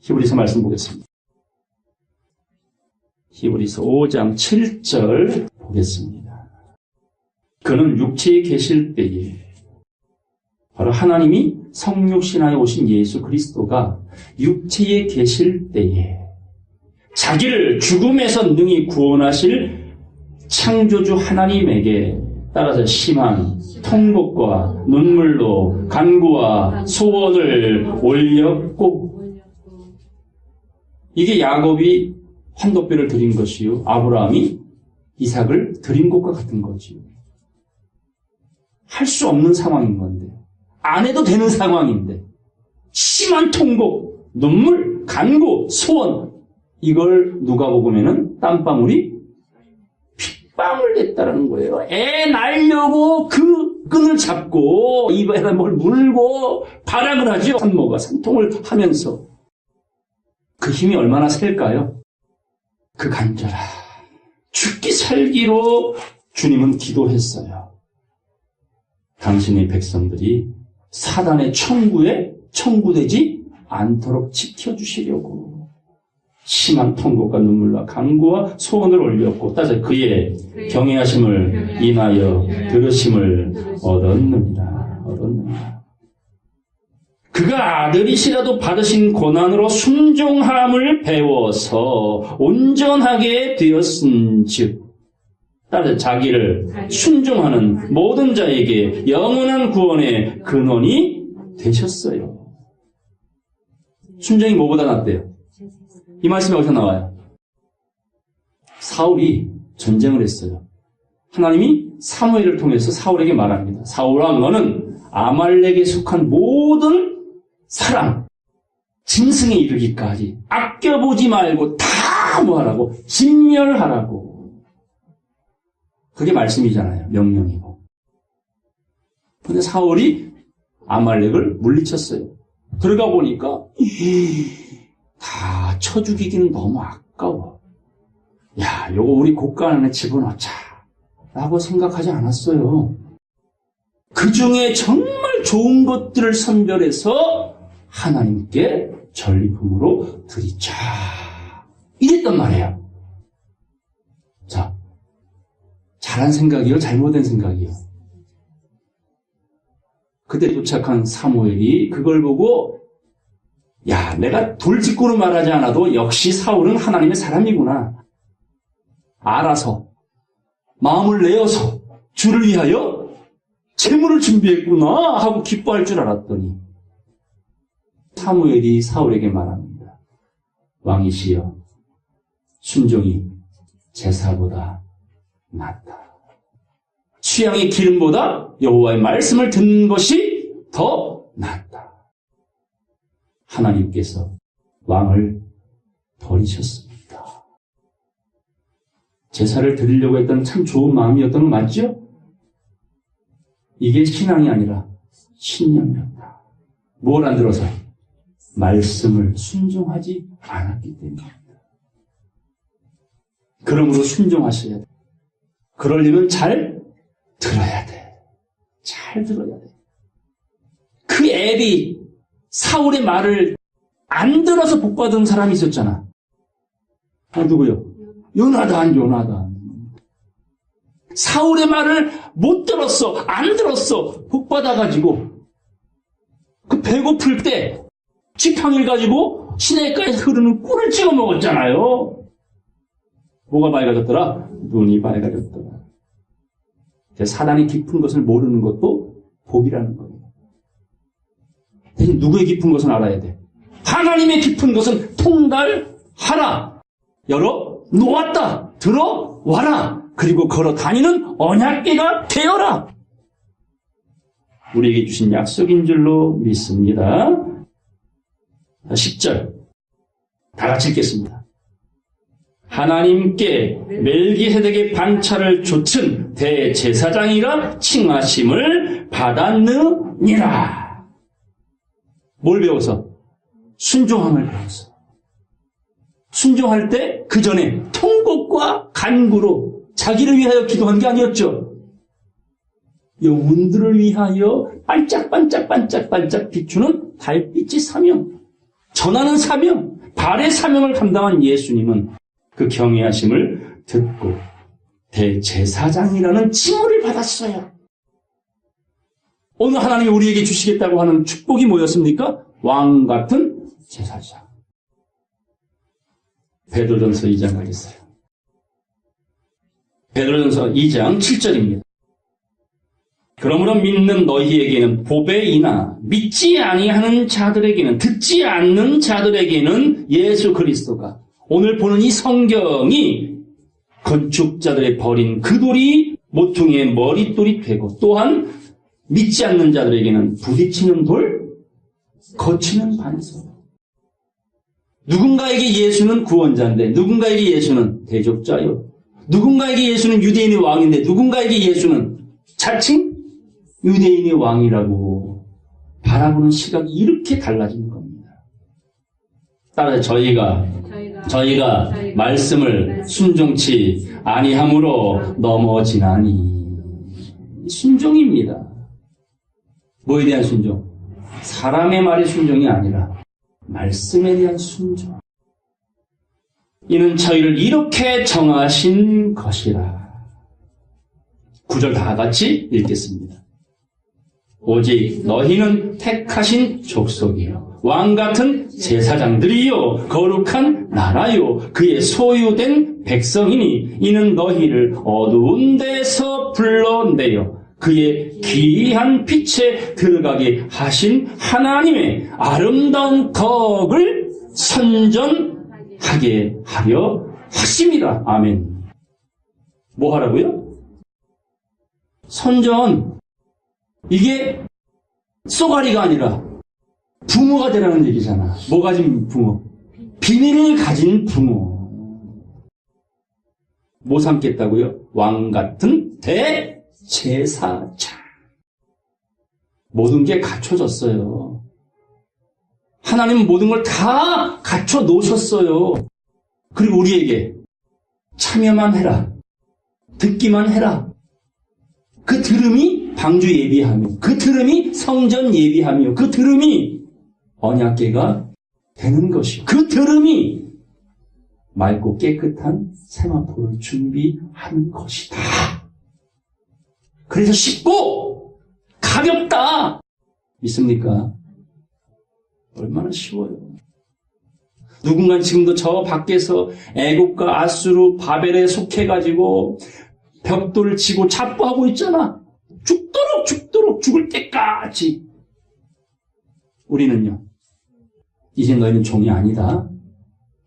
히브리서 말씀 보겠습니다. 히브리서 5장 7절 보겠습니다. 그는 육체에 계실 때에, 바로 하나님이 성육신하여 오신 예수 그리스도가 육체에 계실 때에 자기를 죽음에서 능히 구원하실 창조주 하나님에게 따라서 심한 통곡과 눈물로 간구와 소원을 올렸고, 이게 야곱이 환도뼈를 드린 것이요, 아브라함이 이삭을 드린 것과 같은 거지요. 할 수 없는 상황인 건데, 안 해도 되는 상황인데, 심한 통곡, 눈물, 간구, 소원, 이걸 누가 보면은 땀방울이 핏방울 됐다는 거예요. 애 낳으려고 그 끈을 잡고 입에다 뭘 물고 발악을 하죠. 산모가 산통을 하면서. 그 힘이 얼마나 셀까요? 그 간절한 죽기 살기로 주님은 기도했어요. 당신의 백성들이 사단의 청구에 청구되지 않도록 지켜주시려고 심한 통곡과 눈물과 간구와 소원을 올렸고, 따져 그의 경외하심을 인하여 들으심을 얻었느니라. 그가 아들이시라도 받으신 고난으로 순종함을 배워서 온전하게 되었은즉, 따라서 자기를 순종하는 모든 자에게 영원한 구원의 근원이 되셨어요. 순종이 뭐보다 낫대요? 이 말씀이 어디서 나와요? 사울이 전쟁을 했어요. 하나님이 사무엘을 통해서 사울에게 말합니다. 사울아, 너는 아말렉에 속한 모든 사람, 짐승에 이르기까지 아껴보지 말고 다 뭐하라고? 진멸하라고. 그게 말씀이잖아요. 명령이고. 근데 사울이 아말렉을 물리쳤어요. 들어가 보니까 다 쳐 죽이기는 너무 아까워. 야, 요거 우리 곳간 안에 집어넣자 라고 생각하지 않았어요. 그 중에 정말 좋은 것들을 선별해서 하나님께 전리품으로 드리자 이랬단 말이에요. 자, 잘한 생각이요? 잘못된 생각이요? 그때 도착한 사무엘이 그걸 보고 야, 내가 돌직구로 말하지 않아도 역시 사울은 하나님의 사람이구나. 알아서 마음을 내어서 주를 위하여 재물을 준비했구나 하고 기뻐할 줄 알았더니 사무엘이 사울에게 말합니다. 왕이시여, 순종이 제사보다 낫다. 취향의 기름보다 여호와의 말씀을 듣는 것이 더 낫다. 하나님께서 왕을 버리셨습니다. 제사를 드리려고 했던 참 좋은 마음이었던 거 맞죠? 이게 신앙이 아니라 신념이었다. 뭘 안 들어서? 말씀을 순종하지 않았기 때문입니다. 그러므로 순종하셔야 돼. 그러려면 잘 들어야 돼. 잘 들어야 돼. 그 엘이 사울의 말을 안 들어서 복받은 사람이 있었잖아. 누구요? 요나단. 사울의 말을 못 들었어. 안 들었어. 복받아가지고 그 배고플 때 지팡이를 가지고 시내가에서 흐르는 꿀을 찍어 먹었잖아요. 뭐가 밝아졌더라? 눈이 밝아졌더라. 사단이 깊은 것을 모르는 것도 복이라는 거예요. 대신 누구의 깊은 것은 알아야 돼. 하나님의 깊은 것은 통달하라. 열어 놓았다. 들어와라. 그리고 걸어 다니는 언약궤가 되어라. 우리에게 주신 약속인 줄로 믿습니다. 10절 다 같이 읽겠습니다. 하나님께 멜기세덱의 반차를 좇은 대제사장이라 칭하심을 받았느니라. 뭘 배워서? 순종함을 배웠어. 순종할 때 그 전에 통곡과 간구로 자기를 위하여 기도한 게 아니었죠. 영혼들을 위하여 반짝반짝 비추는 달빛의 사명, 전하는 사명, 발의 사명을 감당한 예수님은 그 경외하심을 듣고 대제사장이라는 칭호를 받았어요. 오늘 하나님이 우리에게 주시겠다고 하는 축복이 뭐였습니까? 왕 같은 제사장. 베드로전서 2장 가겠어요. 베드로전서 2장 7절입니다. 그러므로 믿는 너희에게는 보배이나 믿지 아니하는 자들에게는, 듣지 않는 자들에게는 예수 그리스도가, 오늘 보는 이 성경이 건축자들의 버린 그 돌이 모퉁이의 머릿돌이 되고, 또한 믿지 않는 자들에게는 부딪히는 돌, 거치는 반석. 누군가에게 예수는 구원자인데, 누군가에게 예수는 대적자요. 누군가에게 예수는 유대인의 왕인데, 누군가에게 예수는 자칭 유대인의 왕이라고 바라보는 시각이 이렇게 달라지는 겁니다. 따라서 저희가 말씀을 순종치 아니함으로 넘어지나니. 순종입니다. 뭐에 대한 순종? 사람의 말의 순종이 아니라 말씀에 대한 순종. 이는 저희를 이렇게 정하신 것이라. 9절 다 같이 읽겠습니다. 오직 너희는 택하신 족속이요 왕같은 제사장들이요 거룩한 나라요 그의 소유된 백성이니 이는 너희를 어두운 데서 불러내어 그의 귀한 빛에 들어가게 하신 하나님의 아름다운 덕을 선전하게 하려 하심이라. 아멘. 뭐 하라고요? 선전. 이게 쏘가리가 아니라 붕어가 되라는 얘기잖아. 뭐 가진 붕어? 비밀을 가진 붕어. 뭐 삼겠다고요? 왕 같은 대제사장. 모든 게 갖춰졌어요. 하나님은 모든 걸 다 갖춰 놓으셨어요. 그리고 우리에게 참여만 해라. 듣기만 해라. 그 들음이 방주 예비하며, 그 들음이 성전 예비하며, 그 들음이 언약궤가 되는 것이요. 그 들음이 맑고 깨끗한 세마포를 준비하는 것이다. 그래서 쉽고 가볍다. 믿습니까? 얼마나 쉬워요. 누군가 지금도 저 밖에서 애국과 아수르, 바벨에 속해가지고 벽돌을 치고 자부하고 있잖아. 죽도록 죽을 때까지. 우리는요, 이제 너희는 종이 아니다.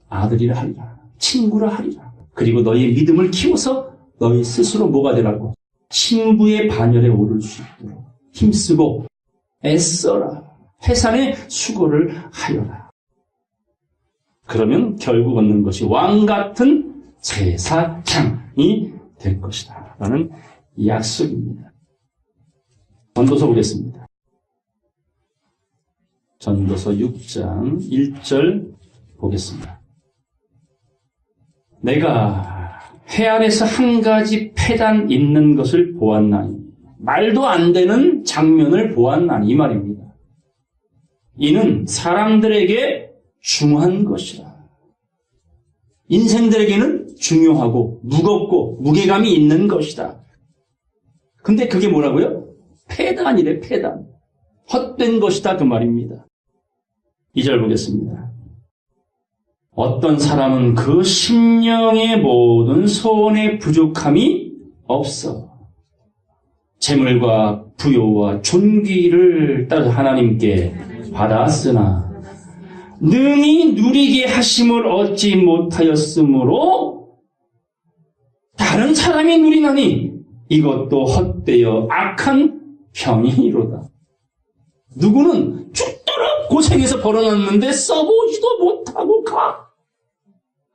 아들이라 하리라. 친구라 하리라. 그리고 너희의 믿음을 키워서 너희 스스로 뭐가 되라고? 신부의 반열에 오를 수 있도록 힘쓰고 애써라. 해산의 수고를 하여라. 그러면 결국 얻는 것이 왕 같은 제사장이 될 것이다. 라는 약속입니다. 전도서 보겠습니다. 전도서 6장 1절 보겠습니다. 내가 해안에서 한 가지 폐단 있는 것을 보았나니, 말도 안 되는 장면을 보았나니, 이 말입니다. 이는 사람들에게 중요한 것이라. 인생들에게는 중요하고 무겁고 무게감이 있는 것이다. 근데 그게 뭐라고요? 폐단이래, 폐단. 헛된 것이다, 그 말입니다. 2절 보겠습니다. 어떤 사람은 그 심령의 모든 소원에 부족함이 없어 재물과 부요와 존귀를 따라 하나님께 받았으나 능히 누리게 하심을 얻지 못하였으므로 다른 사람이 누리나니 이것도 헛되어 악한 병이로다. 누구는 죽도록 고생해서 벌어놨는데 써보지도 못하고 가.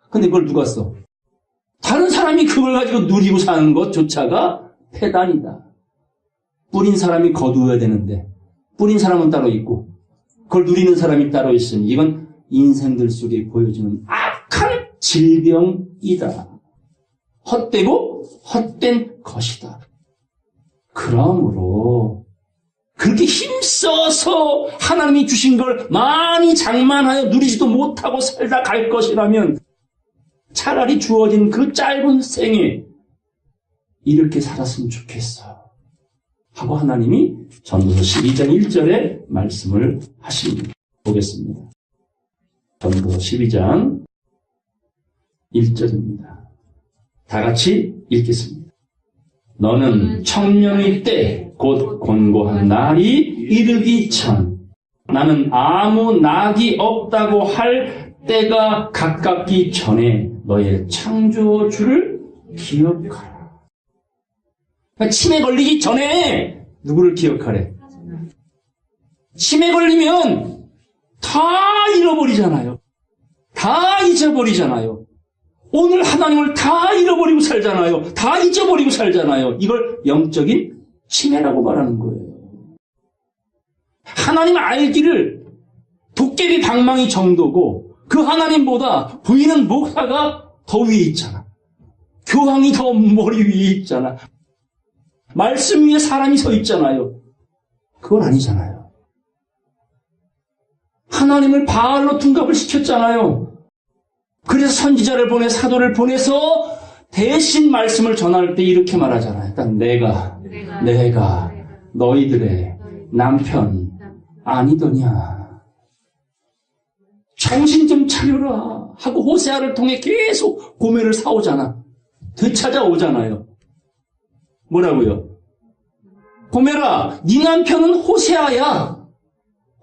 근데 그걸 누가 써? 다른 사람이 그걸 가지고 누리고 사는 것조차가 폐단이다. 뿌린 사람이 거두어야 되는데 뿌린 사람은 따로 있고 그걸 누리는 사람이 따로 있으니 이건 인생들 속에 보여지는 악한 질병이다. 헛되고 헛된 것이다. 그러므로 그렇게 힘써서 하나님이 주신 걸 많이 장만하여 누리지도 못하고 살다 갈 것이라면 차라리 주어진 그 짧은 생에 이렇게 살았으면 좋겠어 하고 하나님이 전도서 12장 1절에 말씀을 하십니다. 보겠습니다. 전도서 12장 1절입니다. 다 같이 읽겠습니다. 너는 청년의 때 곧 곤고한 날이 이르기 전 나는 아무 낙이 없다고 할 때가 가깝기 전에 너의 창조주를 기억하라. 치매 걸리기 전에 누구를 기억하래? 치매 걸리면 다 잃어버리잖아요. 다 잊어버리잖아요. 오늘 하나님을 다 잃어버리고 살잖아요. 다 잊어버리고 살잖아요. 이걸 영적인 치매라고 말하는 거예요. 하나님 알기를 도깨비 방망이 정도고 그 하나님보다 보이는 목사가 더 위에 있잖아. 교황이 더 머리 위에 있잖아. 말씀 위에 사람이 서 있잖아요. 그건 아니잖아요. 하나님을 바알로 둔갑을 시켰잖아요. 그래서 선지자를 보내 사도를 보내서 대신 말씀을 전할 때 이렇게 말하잖아요. 일단 내가 너희들의 남편 아니더냐. 정신 좀 차려라 하고 호세아를 통해 계속 고뇌를 사오잖아. 되찾아오잖아요. 뭐라고요? 고메라, 네 남편은 호세아야.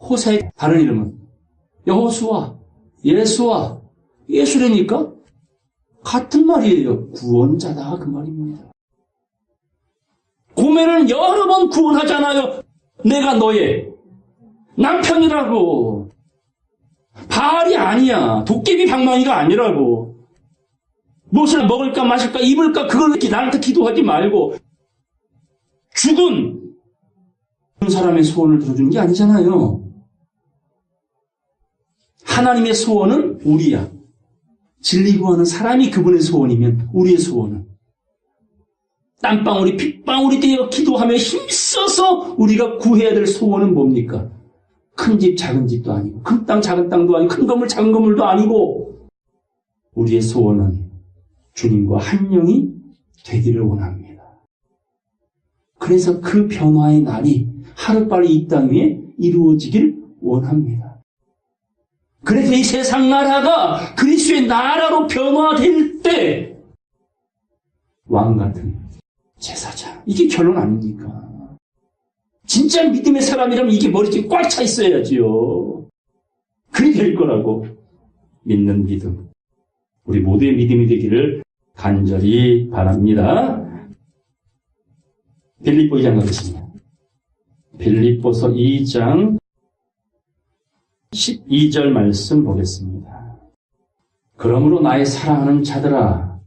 호세아의 다른 이름은 여호수아, 예수아, 예수라니까 같은 말이에요. 구원자다 그 말입니다. 고메를 여러 번 구원하잖아요. 내가 너의 남편이라고. 바알이 아니야. 도깨비 방망이가 아니라고. 무엇을 먹을까 마실까 입을까 그걸 이렇게 나한테 기도하지 말고 죽은 사람의 소원을 들어주는 게 아니잖아요. 하나님의 소원은 우리야. 진리 구하는 사람이 그분의 소원이면 우리의 소원은 땀방울이 핏방울이 되어 기도하며 힘써서 우리가 구해야 될 소원은 뭡니까? 큰 집 작은 집도 아니고 큰 땅 작은 땅도 아니고 큰 건물 작은 건물도 아니고 우리의 소원은 주님과 한 영이 되기를 원합니다. 그래서 그 변화의 날이 하루빨리 이 땅 위에 이루어지길 원합니다. 그래서 이 세상 나라가 그리스도의 나라로 변화될 때 왕같은 제사장. 이게 결론 아닙니까? 진짜 믿음의 사람이라면 이게 머리속에 꽉 차 있어야지요. 그리 될 거라고 믿는 믿음. 우리 모두의 믿음이 되기를 간절히 바랍니다. 빌립보 2장 가겠습니다. 빌립보서 2장 12절 말씀 보겠습니다. 그러므로 나의 사랑하는 자들아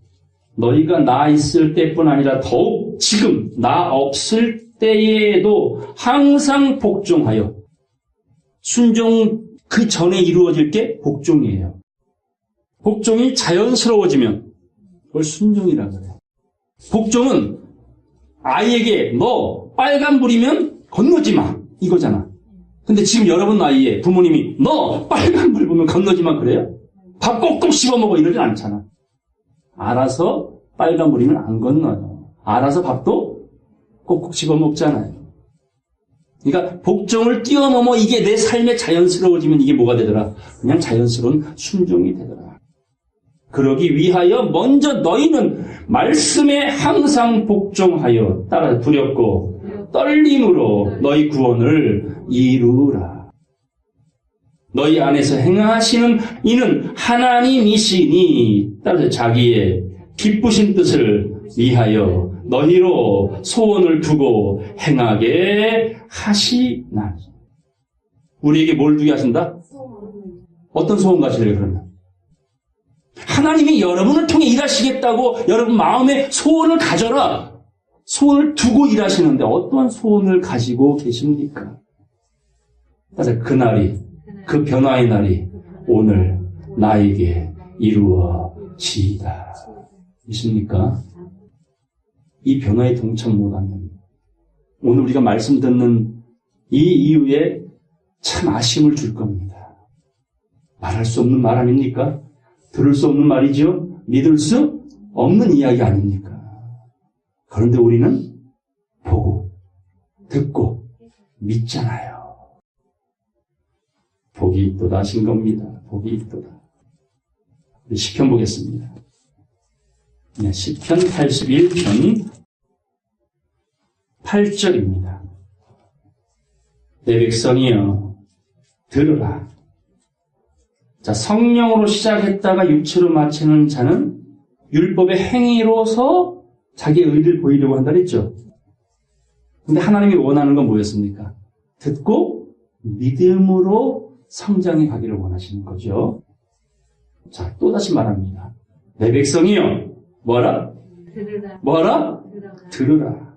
너희가 나 있을 때뿐 아니라 더욱 지금 나 없을 때에도 항상 복종하여 순종 그 전에 이루어질 게 복종이에요. 복종이 자연스러워지면 그걸 순종이라 그래요. 복종은 아이에게 너 빨간불이면 건너지 마 이거잖아. 근데 지금 여러분 나이에 부모님이 너 빨간불 보면 건너지 마 그래요? 밥 꼭꼭 씹어먹어 이러진 않잖아. 알아서 빨간불이면 안 건너요. 알아서 밥도 꼭꼭 씹어먹잖아요. 그러니까 복종을 뛰어넘어 이게 내 삶에 자연스러워지면 이게 뭐가 되더라? 그냥 자연스러운 순종이 되더라. 그러기 위하여 먼저 너희는 말씀에 항상 복종하여 따라 두렵고 떨림으로 너희 구원을 이루라. 너희 안에서 행하시는 이는 하나님이시니 따라서 자기의 기쁘신 뜻을 위하여 너희로 소원을 두고 행하게 하시나니. 우리에게 뭘 두게 하신다? 어떤 소원 가시래요 그러면? 하나님이 여러분을 통해 일하시겠다고 여러분 마음에 소원을 가져라. 소원을 두고 일하시는데 어떠한 소원을 가지고 계십니까? 그래서 그날이 그 변화의 날이 오늘 나에게 이루어지이다. 믿습니까? 이 변화에 동참 못하면 오늘 우리가 말씀 듣는 이 이후에 참 아쉬움을 줄 겁니다. 말할 수 없는 말 아닙니까? 들을 수 없는 말이죠. 믿을 수 없는 이야기 아닙니까? 그런데 우리는 보고 듣고 믿잖아요. 복이 있도다 하신 겁니다. 복이 있도다. 시편 보겠습니다. 네, 시편 81편 8절입니다. 내 백성이여 들으라. 자, 성령으로 시작했다가 육체로 마치는 자는 율법의 행위로서 자기의 의를 보이려고 한다 그랬죠. 근데 하나님이 원하는 건 뭐였습니까? 듣고 믿음으로 성장해 가기를 원하시는 거죠. 자, 또다시 말합니다. 내 백성이여 뭐하라? 들으라. 뭐하라? 들으라.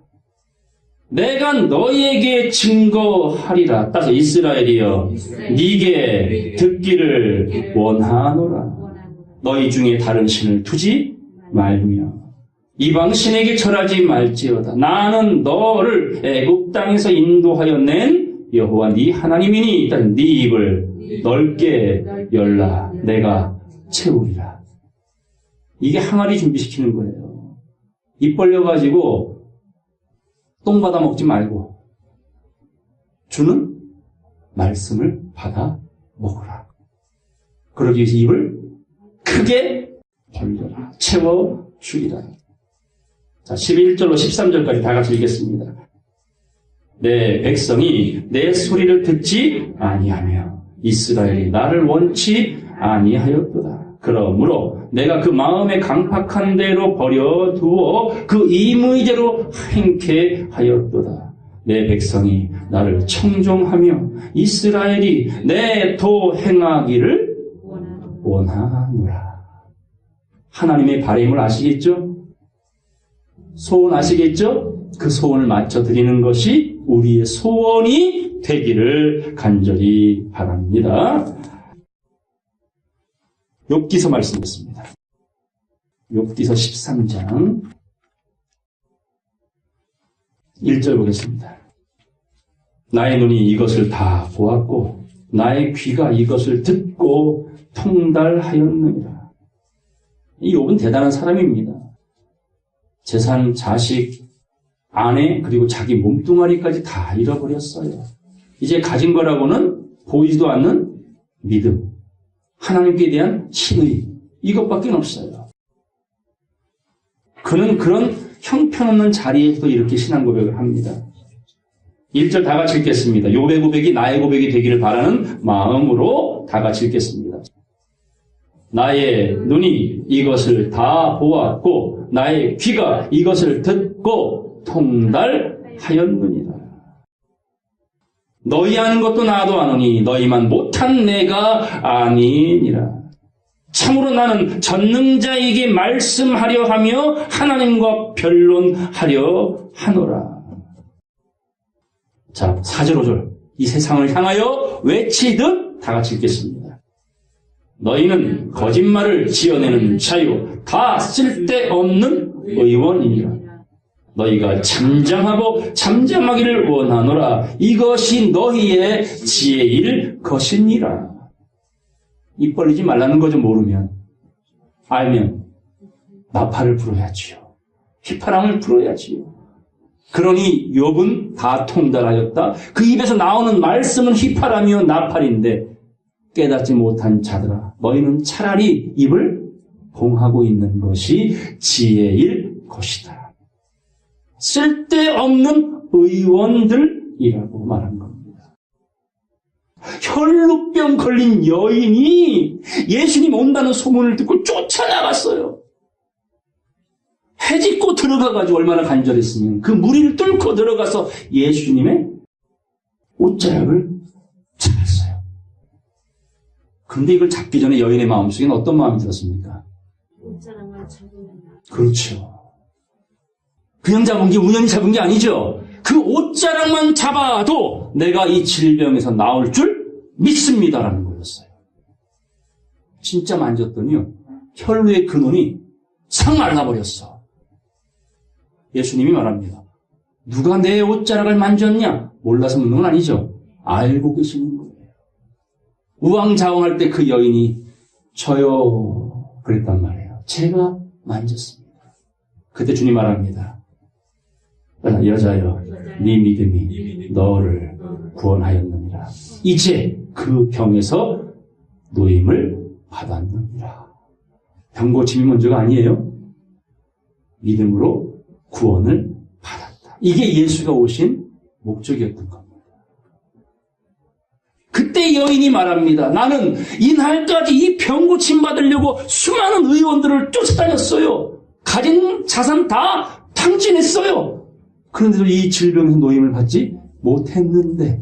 내가 너희에게 증거하리라. 따라서 이스라엘이여 네게 듣기를 원하노라. 너희 중에 다른 신을 두지 말며 이방신에게 절하지 말지어다. 나는 너를 애굽 땅에서 인도하여 낸 여호와 네 하나님이니 일단 네 입을 넓게 열라. 내가 채우리라. 이게 항아리 준비시키는 거예요. 입 벌려가지고 똥 받아 먹지 말고 주는 말씀을 받아 먹으라. 그러기 위해서 입을 크게 벌려라. 채워주리라. 자, 11절로 13절까지 다 같이 읽겠습니다. 내 백성이 내 소리를 듣지 아니하며 이스라엘이 나를 원치 아니하였도다. 그러므로 내가 그 마음에 강팍한 대로 버려두어 그 임의대로 행케 하였도다. 내 백성이 나를 청종하며 이스라엘이 내 도 행하기를 원하노라. 하나님의 바람을 아시겠죠? 소원 아시겠죠? 그 소원을 맞춰 드리는 것이 우리의 소원이 되기를 간절히 바랍니다. 욥기서 말씀드렸습니다. 욥기서 13장 1절 보겠습니다. 나의 눈이 이것을 다 보았고 나의 귀가 이것을 듣고 통달하였느니라. 이 욥은 대단한 사람입니다. 재산, 자식, 아내, 그리고 자기 몸뚱아리까지 다 잃어버렸어요. 이제 가진 거라고는 보이지도 않는 믿음, 하나님께 대한 신의, 이것밖에 없어요. 그는 그런 형편없는 자리에서도 이렇게 신앙 고백을 합니다. 1절 다 같이 읽겠습니다. 욥의 고백이 나의 고백이 되기를 바라는 마음으로 다 같이 읽겠습니다. 나의 눈이 이것을 다 보았고 나의 귀가 이것을 듣고 통달하였느니라. 너희 아는 것도 나도 아노니 너희만 못한 내가 아니니라. 참으로 나는 전능자에게 말씀하려 하며 하나님과 변론하려 하노라. 자, 4절 5절 이 세상을 향하여 외치듯 다 같이 읽겠습니다. 너희는 거짓말을 지어내는 자요 다 쓸데없는 의원이니라. 너희가 잠잠하고 잠잠하기를 원하노라. 이것이 너희의 지혜일 것이니라. 입 벌리지 말라는 거 좀 모르면, 알면 나팔을 불어야지요. 휘파람을 불어야지요. 그러니 욥은 다 통달하였다. 그 입에서 나오는 말씀은 휘파람이요 나팔인데 깨닫지 못한 자들아, 너희는 차라리 입을 봉하고 있는 것이 지혜일 것이다. 쓸데없는 의원들이라고 말한 겁니다. 혈루병 걸린 여인이 예수님 온다는 소문을 듣고 쫓아나갔어요. 해집고 들어가가지고 얼마나 간절했으면 그 무리를 뚫고 들어가서 예수님의 옷자락을 잡았어요. 그런데 이걸 잡기 전에 여인의 마음속에는 어떤 마음이 들었습니까? 옷자락만 잡으면. 그렇죠. 그냥 잡은 게 우연히 잡은 게 아니죠. 그 옷자락만 잡아도 내가 이 질병에서 나올 줄 믿습니다라는 거였어요. 진짜 만졌더니요, 혈루의 근원이 싹 말라버렸어. 예수님이 말합니다. 누가 내 옷자락을 만졌냐? 몰라서 묻는 건 아니죠. 알고 계시는 거예요. 우왕좌왕할 때 그 여인이 저요 그랬단 말이에요. 제가 만졌습니다. 그때 주님 말합니다. 여자여, 네 믿음이 너를 구원하였느니라. 이제 그 병에서 노임을 받았느니라. 병 고침이 먼저가 아니에요. 믿음으로 구원을 받았다. 이게 예수가 오신 목적이었던 겁니다. 그때 여인이 말합니다. 나는 이날까지 이 병 고침 받으려고 수많은 의원들을 쫓아다녔어요. 가진 자산 다 탕진했어요. 그런데도 이 질병에서 노임을 받지 못했는데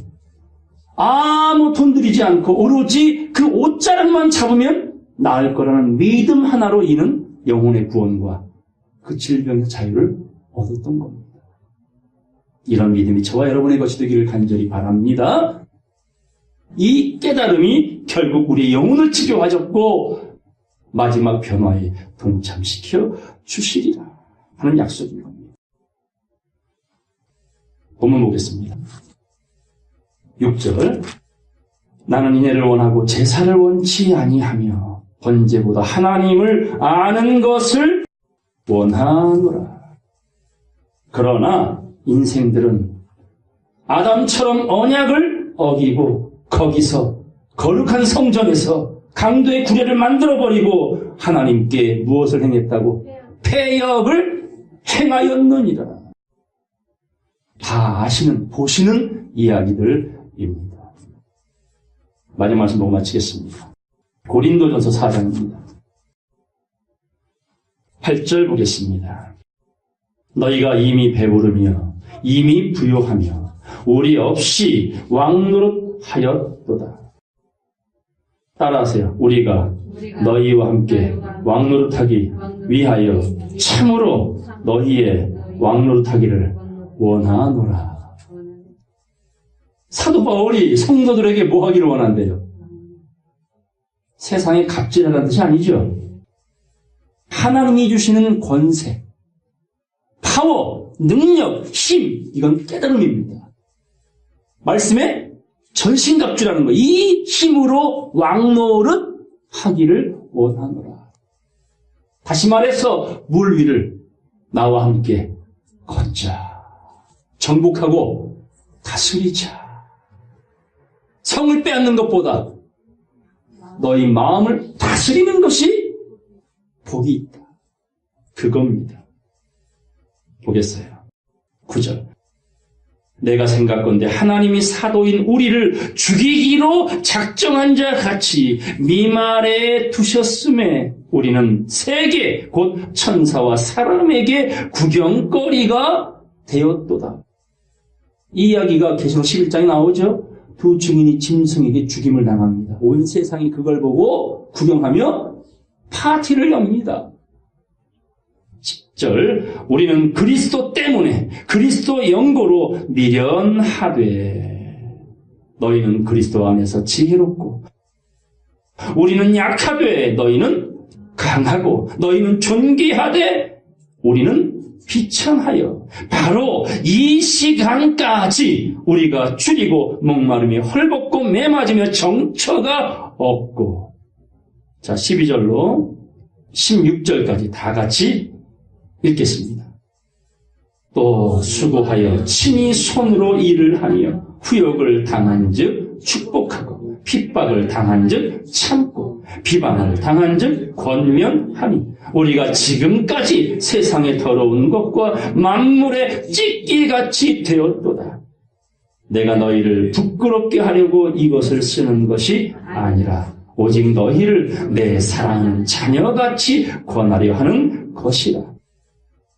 아무 돈 들이지 않고 오로지 그 옷자락만 잡으면 나을 거라는 믿음 하나로 이는 영혼의 구원과 그 질병의 자유를 얻었던 겁니다. 이런 믿음이 저와 여러분의 것이 되기를 간절히 바랍니다. 이 깨달음이 결국 우리의 영혼을 치료하셨고 마지막 변화에 동참시켜 주시리라 하는 약속인 겁니다. 본문 보겠습니다. 6절 나는 이내를 원하고 제사를 원치 아니하며 번제보다 하나님을 아는 것을 원하노라. 그러나 인생들은 아담처럼 언약을 어기고 거기서 거룩한 성전에서 강도의 구례를 만들어버리고 하나님께 무엇을 행했다고? 패역을 행하였느니라. 다 아시는, 보시는 이야기들입니다. 마지막 말씀 보고 마치겠습니다. 고린도전서 4장입니다. 8절 보겠습니다. 너희가 이미 배부르며 이미 부요하며 우리 없이 왕노릇 하였도다. 따라하세요. 우리가 너희와 함께 왕노릇하기 위하여 참으로 너희의 왕노릇하기를 원하노라. 사도 바울이 성도들에게 뭐 하기를 원한대요? 세상에 갑질하라는 뜻이 아니죠. 하나님이 주시는 권세, 파워, 능력, 힘, 이건 깨달음입니다. 말씀에 전신갑주라는 거, 이 힘으로 왕노릇 하기를 원하노라. 다시 말해서 물 위를 나와 함께 걷자. 정복하고 다스리자. 성을 빼앗는 것보다 너희 마음을 다스리는 것이 복이 있다. 그겁니다. 보겠어요. 9절. 내가 생각건대 하나님이 사도인 우리를 죽이기로 작정한 자 같이 미말에 두셨음에 우리는 세계 곧 천사와 사람에게 구경거리가 되었도다. 이 이야기가 계시록 11장에 나오죠. 두 증인이 짐승에게 죽임을 당합니다. 온 세상이 그걸 보고 구경하며 파티를 엽니다. 10절. 우리는 그리스도 때문에 그리스도 연고로 미련하되 너희는 그리스도 안에서 지혜롭고 우리는 약하되 너희는 강하고 너희는 존귀하되 우리는 비천하여 바로 이 시간까지 우리가 줄이고 목마름이 헐벗고 매맞으며 정처가 없고. 자, 12절로 16절까지 다 같이 읽겠습니다. 또 수고하여 친히 손으로 일을 하며 후욕을 당한 즉 축복하고 핍박을 당한 즉 참고 비방을 당한 즉 권면하니 우리가 지금까지 세상에 더러운 것과 만물에 찢기같이 되었도다. 내가 너희를 부끄럽게 하려고 이것을 쓰는 것이 아니라 오직 너희를 내 사랑하는 자녀같이 권하려 하는 것이라.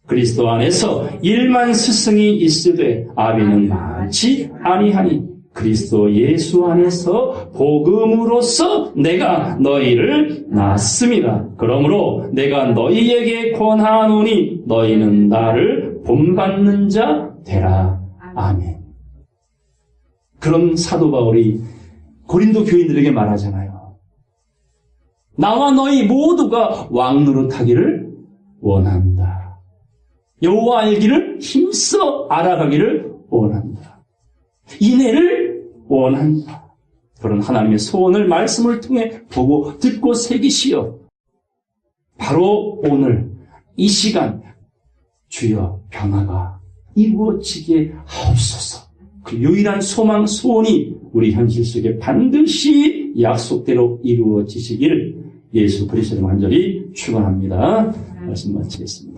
그리스도 안에서 1만 스승이 있으되 아비는 많지 아니하니 그리스도 예수 안에서 복음으로써 내가 너희를 낳았음이라. 그러므로 내가 너희에게 권하노니 너희는 나를 본받는 자 되라. 아멘. 그런 사도 바울이 고린도 교인들에게 말하잖아요. 나와 너희 모두가 왕노릇하기를 원한다. 여호와 알기를 힘써 알아가기를 원한다. 인애를 원한다. 그런 하나님의 소원을 말씀을 통해 보고 듣고 새기시어 바로 오늘 이 시간 주여 변화가 이루어지게 하옵소서. 그 유일한 소망 소원이 우리 현실 속에 반드시 약속대로 이루어지시기를 예수 그리스도로 간절히 축원합니다. 말씀 마치겠습니다.